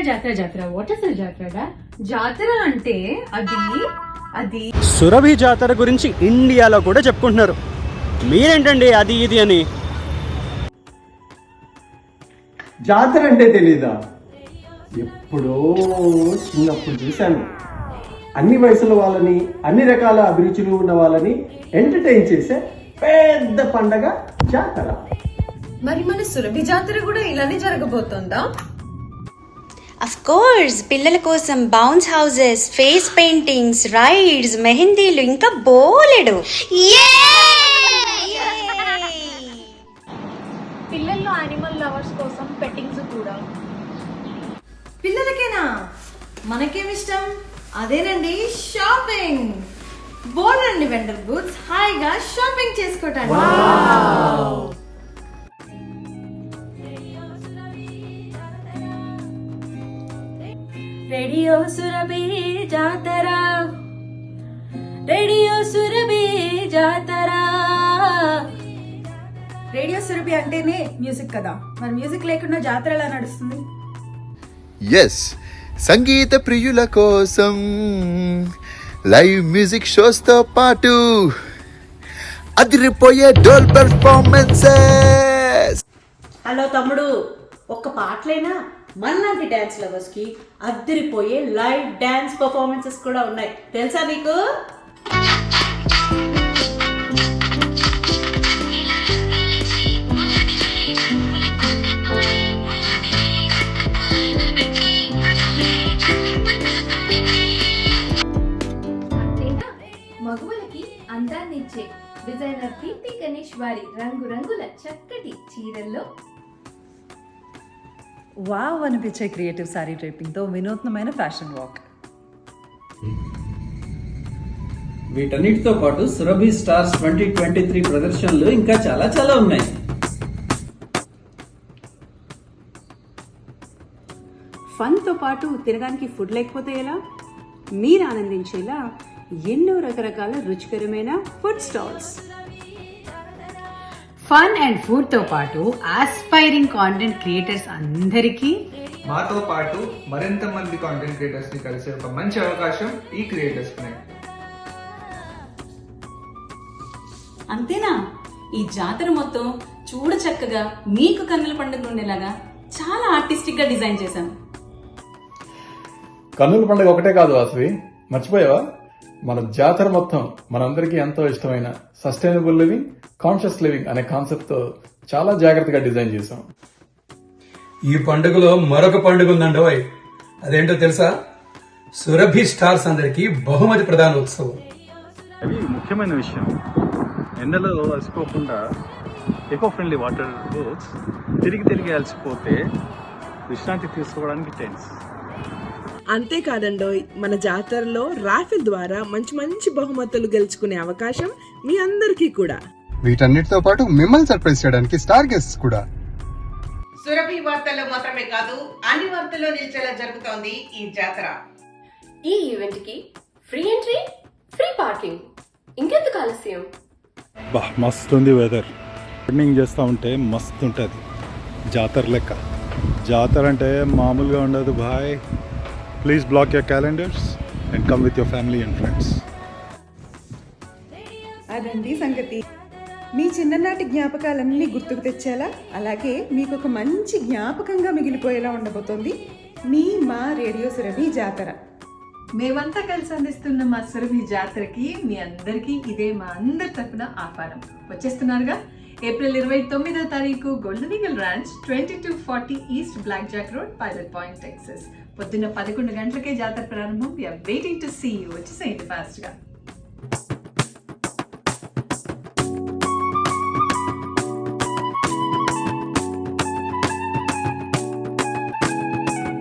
జాతర జాతర what is జాతర? జాతర అంటే అది సురభి జాతర గురించి ఇండియాలో కూడా చెప్పుకుంటున్నారు. మీరేంటండి అది ఇది అని? జాతర అంటే తెలీదా? ఎప్పుడో చిన్నప్పుడు చూశాను. అన్ని వయసుల వాళ్ళని, అన్ని రకాల అభిరుచులు ఉన్న వాళ్ళని ఎంటర్టైన్ చేసే పెద్ద పండగ జాతర. మరి మన సురభి జాతర కూడా ఇలానే జరగబోతోందా? అఫ్ కోర్స్, పిల్లల కోసం bounce houses, face paintings, rides, మెహందీలు, ఇంకా బోలెడు. పిల్లల్లో యానిమల్ లవర్స్ కోసం పెట్టింగ్స్ కూడా. పిల్లలకేనా? మనకేమిష్టం? అదేనండి, షాపింగ్. బోల్డండి వెండర్ బూత్స్, హాయిగా షాపింగ్ చేసుకోవటానికి. రేడియో సురభి జాతర, రేడియో సురభి జాతర. రేడియో సురభి అంటేనే మ్యూజిక్ కదా, మరి మ్యూజిక్ లేకుండా జాతర ఎలా నడుస్తుంది? ఎస్, సంగీత ప్రియుల కోసం లైవ్ మ్యూజిక్ షోస్ తో పాటు అదిరిపోయే డోల్ పెర్ఫార్మెన్సెస్. హలో తమ్ముడు, ఒక్క పాటలైనా మనలాంటి డాన్స్ లవర్స్ కి అద్దరిపోయే లైవ్ డాన్స్ పర్ఫార్మెన్సెస్ కూడా ఉన్నాయి, తెలుసా నీకు? మగువులకి అందాన్నిచ్చే డిజైనర్ దీప్తి గణేష్ వారి రంగురంగుల చక్కటి చీరల్లో వావ్ అనిపించే క్రియేటివ్ శారీ డ్రేపింగ్తో వినూత్నమైన ఫ్యాషన్ వాక్. వీటన్నిటితో పాటు సురభి స్టార్స్ 2023 ప్రదర్శనలు ఇంకా చాలా చాలా ఉన్నాయి. ఫన్తో పాటు తినడానికి ఫుడ్ లేకపోతే ఎలా? మీరు ఆనందించేలా ఎన్నో రకరకాల రుచికరమైన food stalls. Fun and food తో పాటు ఆస్పైరింగ్ కాంటెంట్ క్రియేటర్స్ అందరికీ మాతో పాటు మరింత మంది కాంటెంట్ క్రియేటర్స్ ని కలిసే ఒక మంచి అవకాశం ఈ క్రియేటర్స్ నైట్. అంతేనా? ఈ జాతర మొత్తం చూడ చక్కగా మీకు కన్నుల పండుగ ఉండేలాగా చాలా ఆర్టిస్టిక్ గా డిజైన్ చేశాను. కన్నుల పండుగ ఒకటే కాదు వాసవి, మర్చిపోయావా? మన జాతర మొత్తం మనందరికీ ఎంతో ఇష్టమైన సస్టైనబుల్ లివింగ్, కాన్షియస్ లివింగ్ అనే కాన్సెప్ట్ తో చాలా జాగ్రత్తగా డిజైన్ చేశాం. ఈ పండుగలో మరొక పండుగ ఉందండి, అదేంటో తెలుసా? సురభి స్టార్స్ అందరికి బహుమతి ప్రదాన ఉత్సవం. అది ముఖ్యమైన విషయం. ఎండలో అలసిపోకుండా ఎకో ఫ్రెండ్లీ వాటర్ బోట్స్, తిరిగి అలసిపోతే విశ్రాంతి తీసుకోవడానికి టెంట్స్. అంతేకాదండోయ్, మన జాతరలో రాఫిల్ ద్వారా మంచి మంచి బహుమతులు గెలుచుకునే అవకాశం మీ అందరికీ కూడా. వీటన్నిటితో పాటు మిమ్మల్ని సర్ప్రైజ్ చేయడానికి స్టార్ గెస్ట్స్ కూడా. సురభి వార్తల్లో మాత్రమే కాదు, అన్ని వార్తల్లో నిలిచేలా జరుగుతోంది ఈ జాతర. ఈ ఈవెంట్ కి ఫ్రీ ఎంట్రీ, ఫ్రీ పార్కింగ్. ఇంకెందుకు ఆలస్యం? మస్తు ఉంది వెదర్. రన్నింగ్ చేస్తూ ఉంటే మస్తు ఉంటుంది. జాతర లెక్క. జాతర అంటే మామూలుగా ఉండదు భాయ్. Please block your calendars and come with your family and friends. అదండి సంగతి. మీ చిన్ననాటి జ్ఞాపకాలన్నీ గుర్తుకు తెచ్చేలా, అలాగే మీకు ఒక మంచి జ్ఞాపకంగా మిగిలిపోయేలా ఉండబోతోంది మా రేడియో సురభి జాతర. మేమంతా కలిసి అందిస్తున్న మా సురభి జాతరకి మీ అందరికీ ఇదే మా అందరి తరపున ఆహ్వానం. వచ్చేస్తున్నారుగా ఏప్రిల్ 29వ తారీఖు Golden Eagle Ranch, 2240 East Black Jack Road, Pilot Point, Texas. పొద్దున్న 11 గంటలకే జాతర ప్రారంభం. We are waiting to see you. వచ్చేసేయండి ఫాస్ట్ గా.